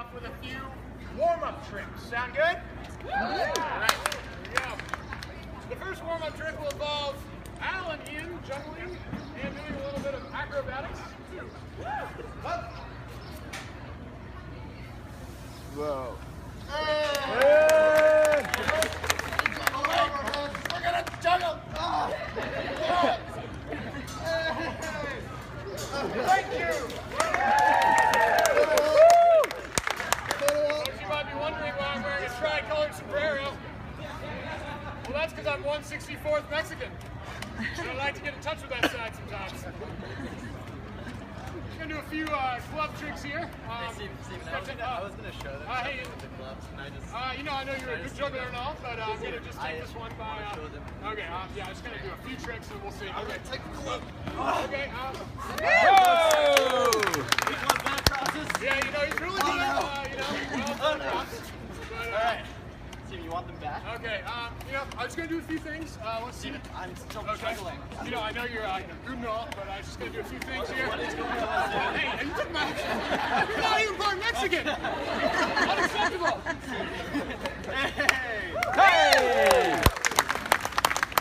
off with a few warm-up tricks. Sound good? Yeah. All right, here we go. The first warm-up trick will involve Al and Ian juggling and doing a little bit of acrobatics. Up. Whoa. Hey. We're gonna juggle. Thank you. Folks, you might be wondering why I'm wearing a tri-colored sombrero. Well, that's because I'm 1/64th Mexican. And I like to get in touch with that side sometimes. I'm gonna do a few glove tricks here. Steven, I was gonna show them hey, the gloves, and I just. I know you're a good juggler and all, but I'm gonna just take this one by. Okay, yeah, I'm just gonna do a few tricks and we'll see. Okay, take the glove. Okay. Yeah, he's really good. All right. Steven, you want them back? Okay. I'm just gonna do a few things. Let's see. I'm still juggling. I know you're good and all, but I'm just gonna do a few things here. Hey, you took my. You're not even part Mexican. Unacceptable. Hey!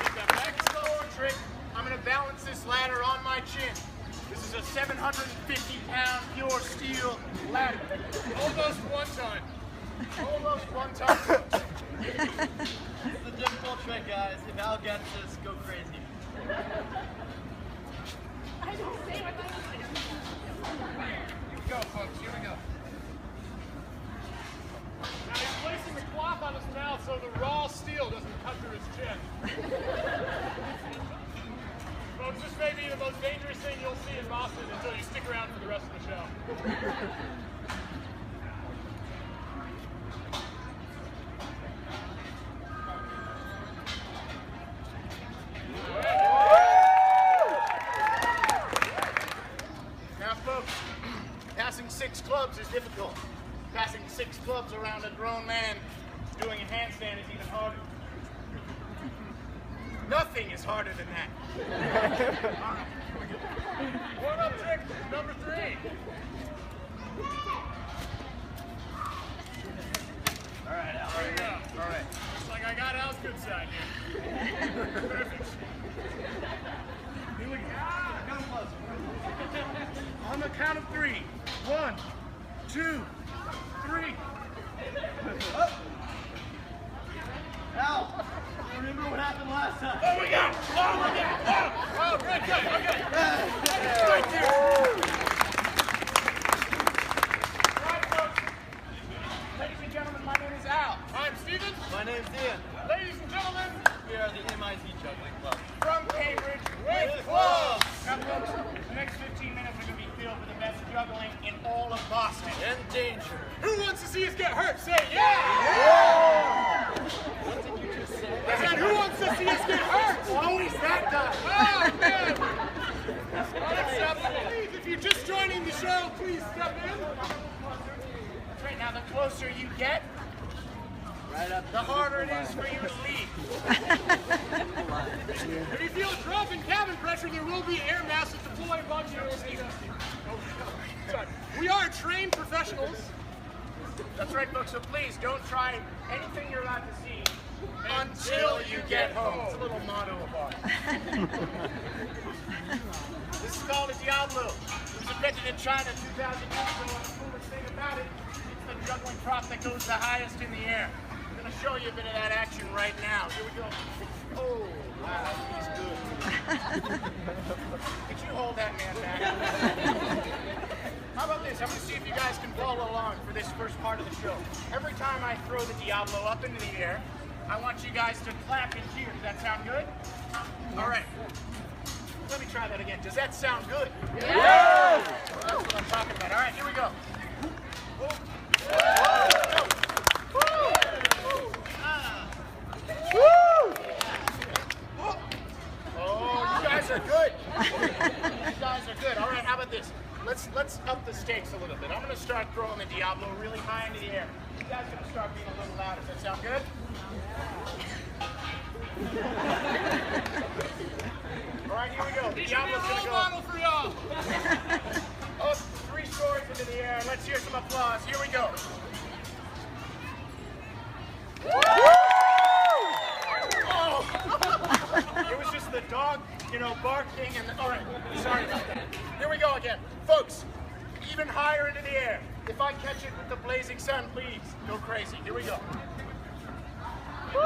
The next lower trick, I'm gonna balance this ladder on my chin. This is a 750-pound pure steel ladder. Almost one time. Almost one time. This is a difficult trick, guys. If Al gets this, go crazy. I don't say what that is. Here we go, folks. Here we go. Now he's placing the cloth on his mouth so the raw steel doesn't cut through his chin. Folks, this may be the most dangerous thing you'll see in Boston until you stick around for the rest of the show. Now, folks, passing 6 clubs is difficult. Passing 6 clubs around a grown man doing a handstand is even harder. Nothing is harder than that. All right. Warm-up trick number 3. All right, Al. There you go. All right. Looks like I got Al's good side here. Perfect. Here we go. Come close. On the count of 3. 1, 2, 3. Up. Al, remember what happened last time? Oh, we got it! Oh, we got it! Oh, good, good, okay. Right there. All right, folks. Ladies and gentlemen, my name is Al. I'm Steven. My name's Ian. Ladies and gentlemen, We are the MIT Juggling Club. from Cambridge with gloves. Now, folks, the next 15 minutes are going to be filled with the best juggling in all of Boston. And danger. Who wants to see us get hurt? Say yeah! What did you just say? I said, who wants to see us get hurt? Always that guy. Oh, man. Unacceptable. Please, if you're just joining the show, please step in. That's right. Now, the closer you get, Right up. the harder it is for you to leave. If you feel a drop in cabin pressure, there will be air masks that deploy above you. Sorry. We are trained professionals. That's right, folks. So please don't try anything you're allowed to see until you get home. It's a little motto of ours. This is called a Diablo. It was invented in China 2,000 years ago. And the coolest thing about it, it's the juggling prop that goes the highest in the air. I'm going to show you a bit of that action right now. Here we go. Oh, wow, he's good. Could you hold that man back? How about this? I'm going to see if you guys can follow along for this first part of the show. Every time I throw the Diablo up into the air, I want you guys to clap and cheer. Does that sound good? All right. Let me try that again. Does that sound good? Yeah! That's what I'm talking about. All right, here we go. Oh, you guys are good. You guys are good. All right, how about this? Let's up the stakes a little bit. I'm going to start throwing the Diablo really high into the air. You guys are going to start being a little louder. Does that sound good? All right, here we go. The Diablo's going to go. Model for y'all. Up 3 stories into the air. Let's hear some applause pause. Here we go. Oh. It was just the dog, barking and all right. Sorry about that. Here we go again. Folks, even higher into the air. If I catch it with the blazing sun, please go crazy. Here we go. All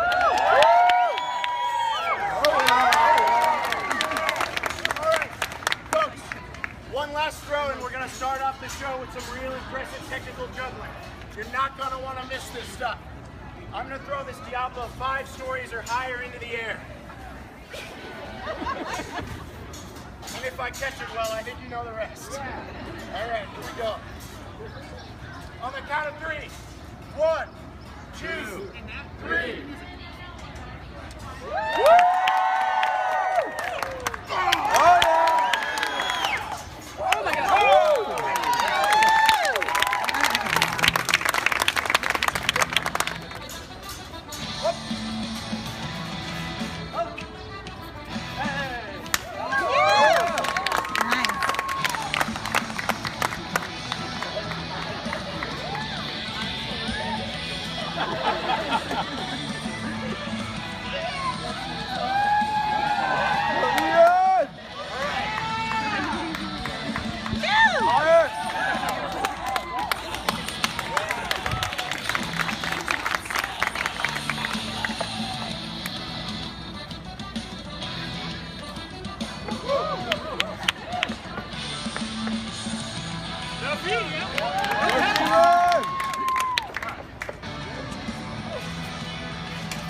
right, folks, one last throw and we're going to start off the show with some real impressive technical juggling. You're not going to want to miss this stuff. I'm going to throw this Diablo 5 stories or higher into the air. And if I catch it well, I think you know the rest. All right, here we go. On the count of 3. 1, 2, 3.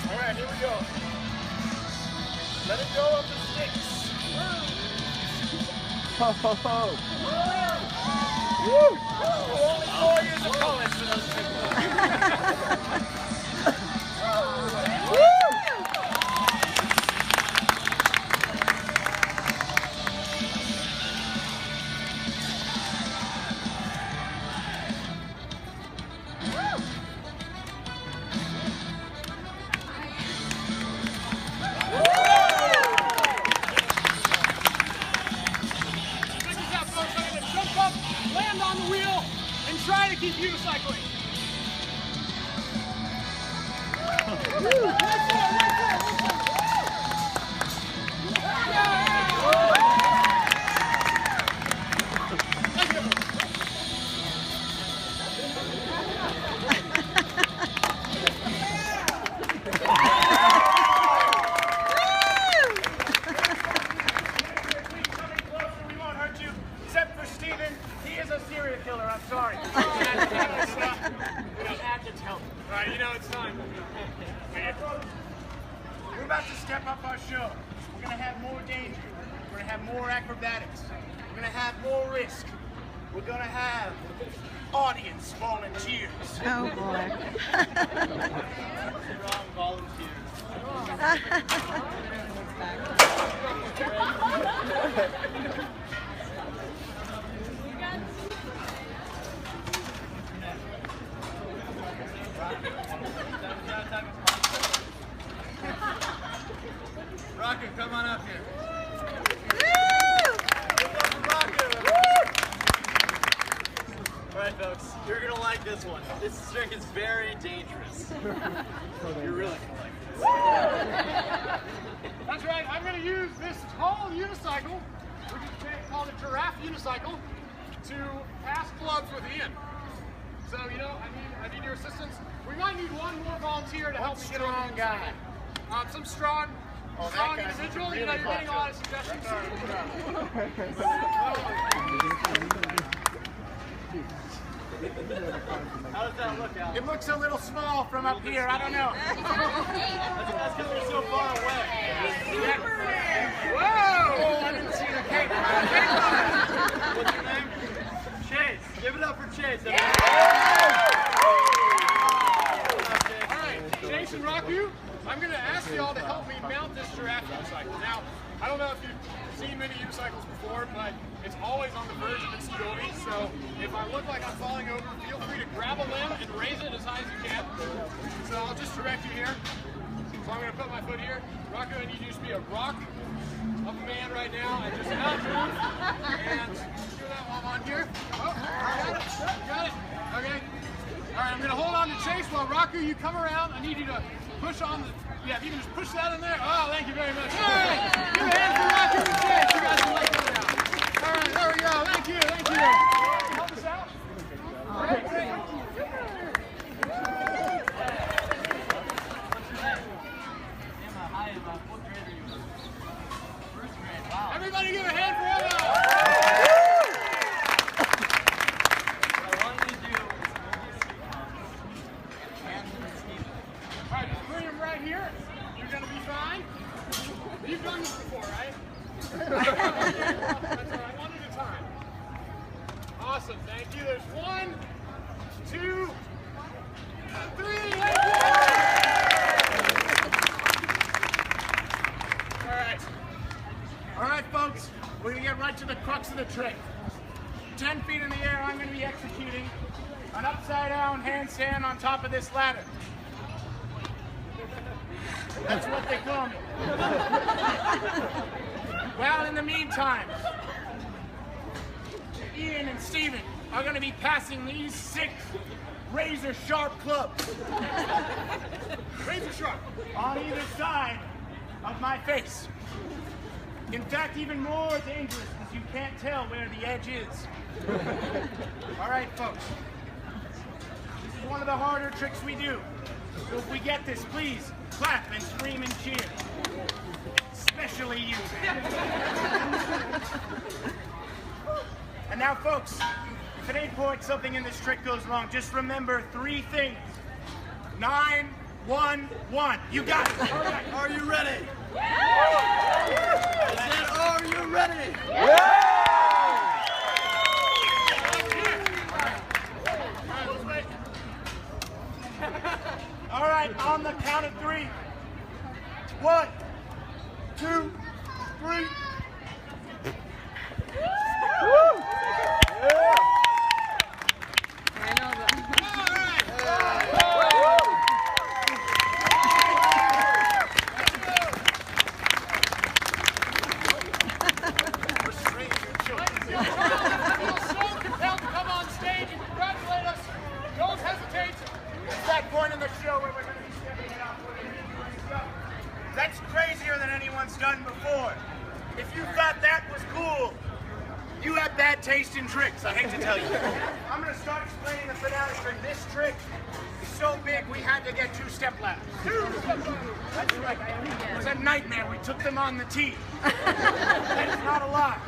Alright, here we go. Let it go up the sticks. Ho, ho, ho. Woo! Only 4 years of college for those people. Land on the wheel and try to keep unicycling. Serial killer, I'm sorry. We had to tell him. Right, it's time. We're about to step up our show. We're going to have more danger. We're going to have more acrobatics. We're going to have more risk. We're going to have audience volunteers. Oh boy. Strong volunteers. Rocket, come on up here. Alright folks, you're gonna like this one. This trick is very dangerous. You're really gonna like this. That's right, I'm going to use this tall unicycle, which is called a giraffe unicycle, to pass gloves with Ian. So, I need your assistance. We might need one more volunteer to help me get on the guy. Some strong individual. You're getting a lot of suggestions. How does that look, Al? It looks a little small from up here. I don't know. That's because we're so far away. Whoa! I didn't see the cake. What's your name? Chase. Give it up for Chase. All right, Chase and Raku, I'm going to ask y'all to help me mount this giraffe unicycle. Now, I don't know if you've seen many unicycles before, but it's always on the verge of its stability. So if I look like I'm falling over, feel free to grab a limb and raise it as high as you can. So I'll just direct you here. So I'm going to put my foot here. Raku, I need you to be a rock of a man right now and just out move. And do that while I'm on here. Oh, got it. Okay. So Rocco, you come around. I need you to push on the. Yeah, if you can just push that in there. Oh, thank you very much. All right, give a hand for Rocco and Chase. You guys can let go now. All right, there we go. Thank you. Thank you. Help us out. Great, great. Everybody give a hand for Emma! What I want you to do is Alright, just bring him right here. You're gonna be fine. You've done this before, right? That's alright, one at a time. Awesome, thank you. There's 1, 2, 3. Thank you! Alright folks, we're going to get right to the crux of the trick. 10 feet in the air, I'm going to be executing an upside down handstand on top of this ladder. That's what they call me. Well, in the meantime, Ian and Steven are going to be passing these 6 razor sharp clubs. Razor sharp. On either side of my face. In fact, even more dangerous because you can't tell where the edge is. All right, folks. This is one of the harder tricks we do. So if we get this, please clap and scream and cheer. Especially you. And now, folks, if at any point something in this trick goes wrong, just remember 3 things. 9, 1, 1. You got it. All right. Are you ready? I said, are you ready? All right, on the count of 3. 1, 2, 3. That's crazier than anyone's done before. If you thought that was cool, you have bad taste in tricks, I hate to tell you. I'm going to start explaining the finale trick. This trick is so big we had to get 2-step ladders. 2-step ladders! That's right. It was a nightmare. We took them on the tee. That's not a lie.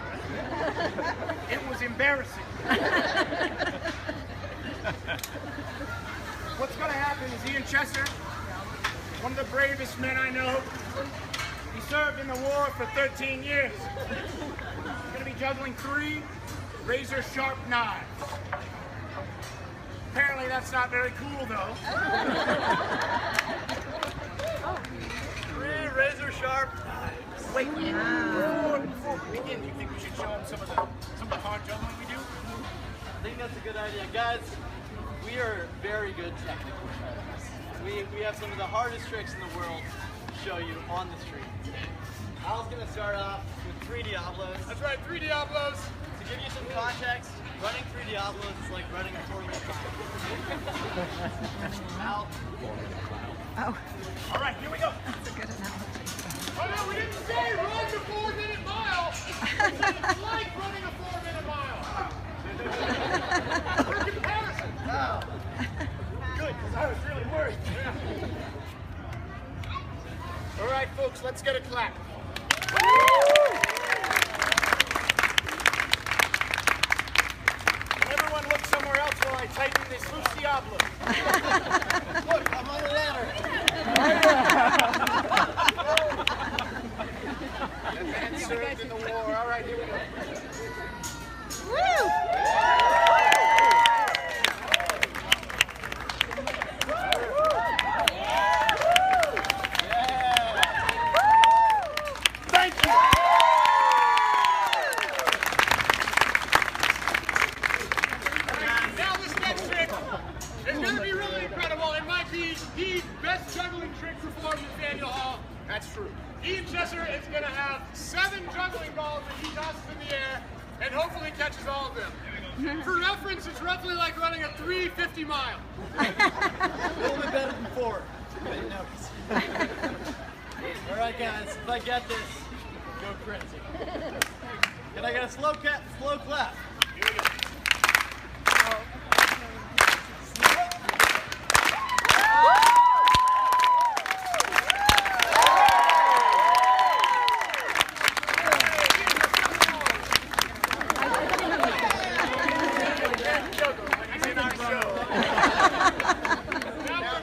It was embarrassing. What's going to happen is Ian Chesser, one of the bravest men I know. He served in the war for 13 years. He's going to be juggling 3 razor-sharp knives. Apparently that's not very cool, though. 3 razor-sharp knives. Wait, before we begin, do you think we should show him some of the hard juggling we do? I think that's a good idea. Guys, we are very good technical players. We have some of the hardest tricks in the world to show you on the street today. Al's going to start off with 3 Diablos. That's right, 3 Diablos. To give you some context, running 3 Diablos is like running a 4-minute mile. Al. Oh, All right, here we go. that's a good analogy. Oh no, we didn't say run the 4-minute mile. We said it's like running a 4-minute mile. For comparison. Al. Good, because I was really worried. All right, folks, let's get a clap. Everyone look somewhere else while I tighten this loose Diablo. Look, I'm on the ladder. The man served in the war. All right, here we go. Woo! The best juggling trick performed at Faneuil Hall. That's true. Ian Chesser is going to have 7 juggling balls that he tosses in the air and hopefully catches all of them. For reference, it's roughly like running a 350 mile. A little bit better than 4. I didn't notice. All right, guys, if I get this, go crazy. Can I get a slow clap? Here we go.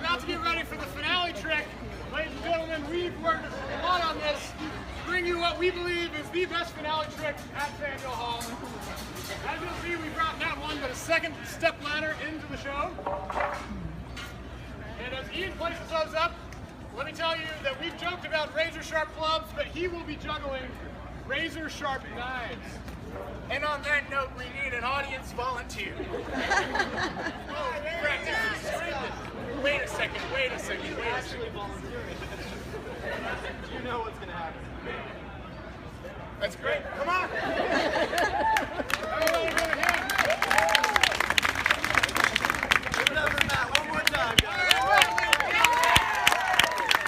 Now to get ready for the finale trick, ladies and gentlemen, we've worked a lot on this to bring you what we believe is the best finale trick at Faneuil Hall. As you'll see, we brought not one but a second step ladder into the show. And as Ian places those up, let me tell you that we've joked about razor sharp clubs, but he will be juggling razor sharp knives. And on that note, we need an audience volunteer. Wait a second. Actually volunteering. You know what's going to happen. That's great. Come on. Give it up for Matt one more time, guys.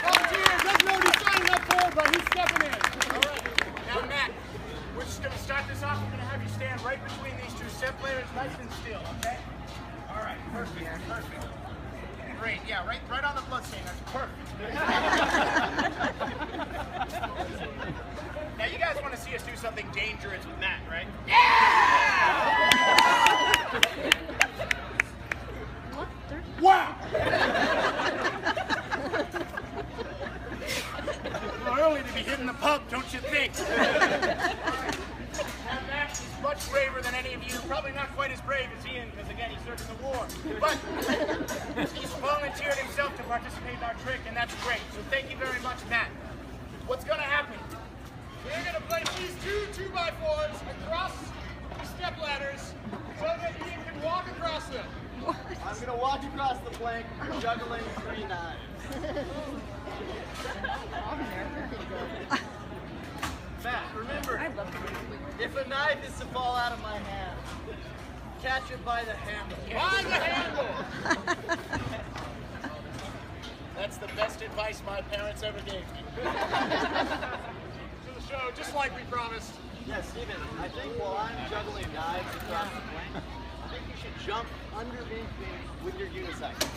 Volunteers, doesn't know what he's signing up for, but he's stepping in. All right. Now, Matt, we're just going to start this off. We're going to have you stand right between these two step players, nice and still, okay? All right. Perfect. Great. Yeah, right on the bloodstain. That's perfect. Now, you guys want to see us do something dangerous with Matt, right? Wow! Well, early to be hitting the pub, don't you think? Now, Matt is much braver than any of you. Probably not quite as brave as Ian, because again, he's serving the war. But he's volunteered himself to participate in our trick, and that's great. So thank you very much, Matt. What's going to happen? We're going to place these two 2x4s across the step ladders so that Ian can walk across them. I'm going to walk across the plank, juggling 3 knives. Matt, remember, if a knife is to fall out of my hand, catch it by the handle. By the handle! That's the best advice my parents ever gave me. To the show, just like we promised. Yes, Steven, I think while I'm juggling knives across the plank, I think you should jump underneath me with your unicycle.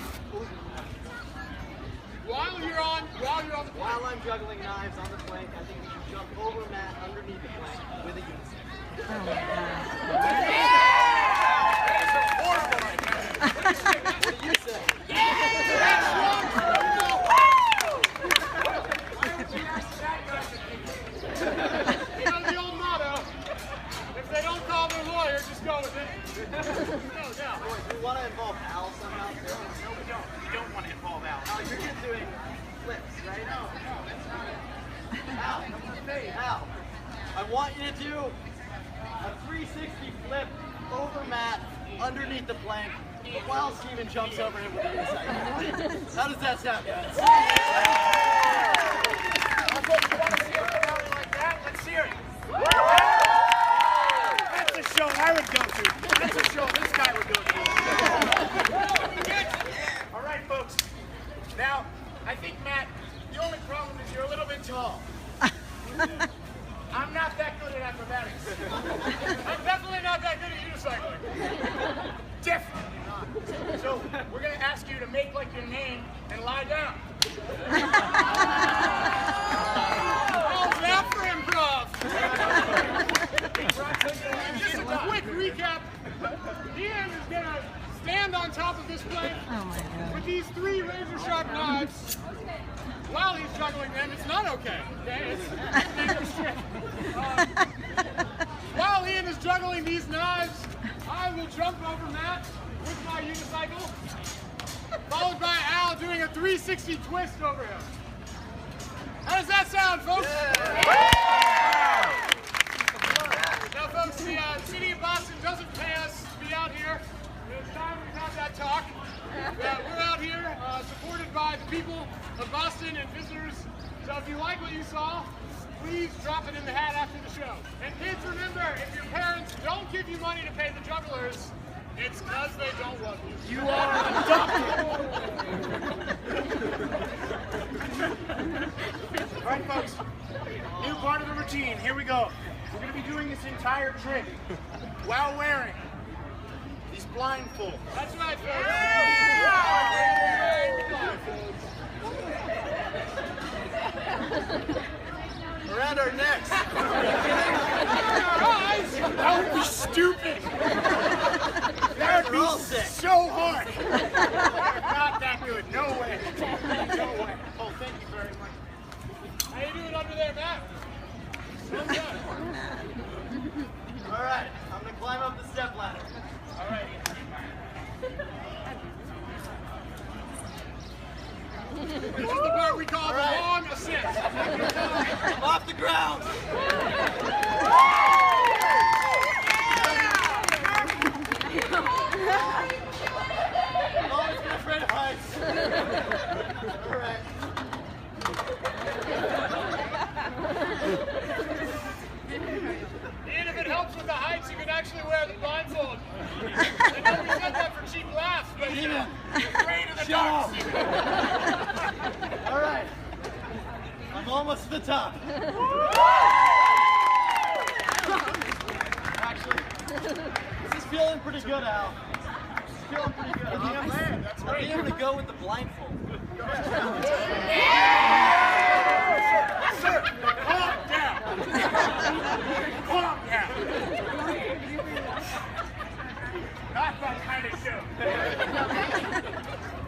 While you're on the plank. While I'm juggling knives on the plank, I think you should jump over Matt underneath the plank with a unicycle. Oh my God. That is a horrible idea. What do you say? You know the old motto, if they don't call their lawyer, just go with it. No doubt. Boys, we want to involve Al somehow. No, we don't. We don't want to involve Al. Al, you're just doing flips, right? No, that's not it. Al, Al, I want you to do a 360 flip over Matt underneath the plank while Steven jumps over him with a unicycle. How does that sound, guys? Okay, you want to see a finale like that? Let's hear it. That's a show I would go to. That's a show this guy would go to. All right, folks. Now, I think, Matt, the only problem is you're a little bit tall. I'm not that good at acrobatics. I'm definitely not that good at unicycling. Definitely not. So we're going to ask you to make like your name and lie down. How's that for improv? Just a quick recap. Ian is going to stand on top of this plank Oh my God. with these 3 razor-sharp knives. While he's juggling them, it's not okay. Okay, it's a dangerous trick. While Ian is juggling these knives, I will jump over Matt with my unicycle, followed by Al doing a 360 twist over him. How does that sound, folks? Now, folks, the city of Boston doesn't pay us to be out here. It's time we've had that talk. We're out here supported by the people of Boston and visitors. So if you like what you saw, please drop it in the hat after the show. And kids, remember, if your parents don't give you money to pay the jugglers, It's because they don't love you. You are adopted. All right, folks. New part of the routine. Here we go. We're going to be doing this entire trick while wearing these blindfolds. That's right, folks. Around our necks. That would be stupid. That would be so hard. Not that good. No way. No way. Oh, thank you very much. How you doing under there, Matt? Well done. All right, I'm gonna climb up the step ladder. All right. This is the part we call the long ascent. I'm off the ground. I've always been afraid of heights. All right. And if it helps with the heights, you can actually wear the blindfold. I know we said that for cheap laughs, but you know, afraid of the dark. All right. I'm almost to the top. Actually, this is feeling pretty good, Al. This is feeling pretty good. I'm going to go with the blindfold. Sir, calm down. Calm down. Not that kind of show.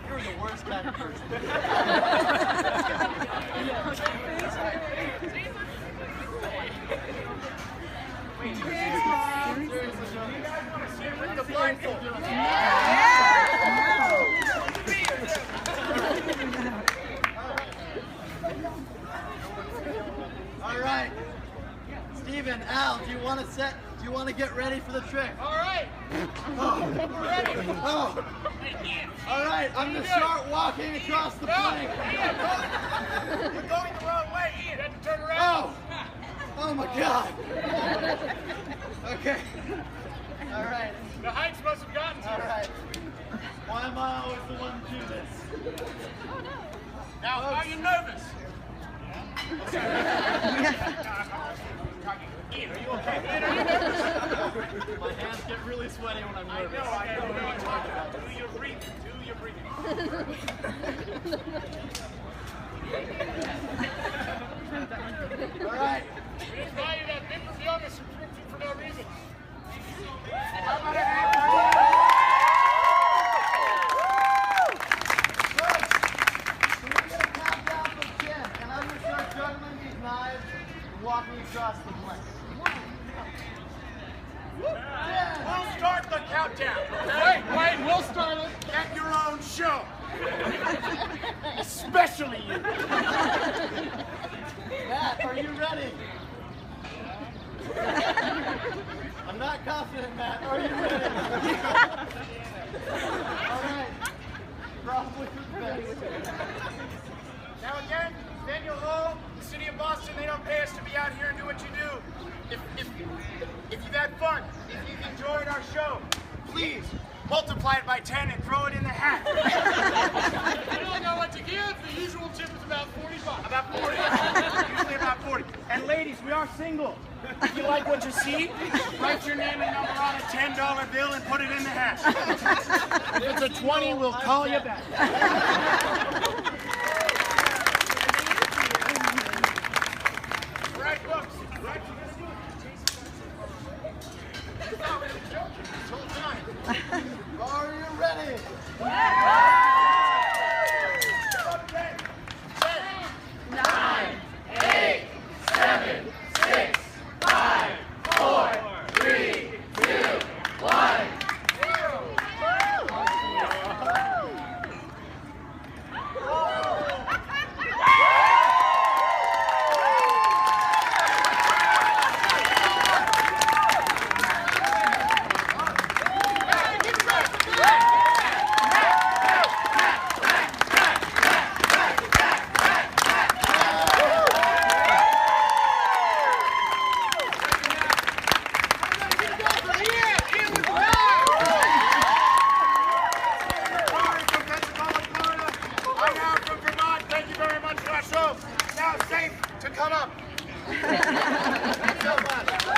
You're the worst kind of person. With the blindfold. All right. Steven, Al, do you want to get ready for the trick? All right. Oh. We're ready. Oh. All right, I'm going to start walking across the plank. Ian, we're going the wrong way. Ian, have to turn around. Oh. Oh my God. Okay. All right. The heights must have gotten to All you. right. Why am I always the one to do this? Now, are you nervous? Ian, are you okay? Ian, are you nervous? My hands get really sweaty when I'm nervous. I know. Do your breathing. Do your breathing. All right. We just buy you that Big for Yoga subscription for no reason. Walking across the plank. We'll start the countdown. Wait, we'll start it at your own show. Especially you. Matt, are you ready? I'm not confident, Matt. Are you ready? All right. Probably for the best. Now again, Faneuil Hall, the city of Boston, they don't pay us to be out here and do what you do. If you've had fun, if you've enjoyed our show, please multiply it by 10 and throw it in the hat. I don't know what to give. The usual tip is about 45. About 40. Usually about 40. And ladies, we are single. If you like what you see, write your name and number on a $10 bill and put it in the hat. If it's a 20, we'll call you back. All right, folks. Right, let's do it. This whole time. Are you ready? Okay. 10, 9, 8, 7, 6, 5, 4, 3, 2, 1. Oh, come up. Thanks so much.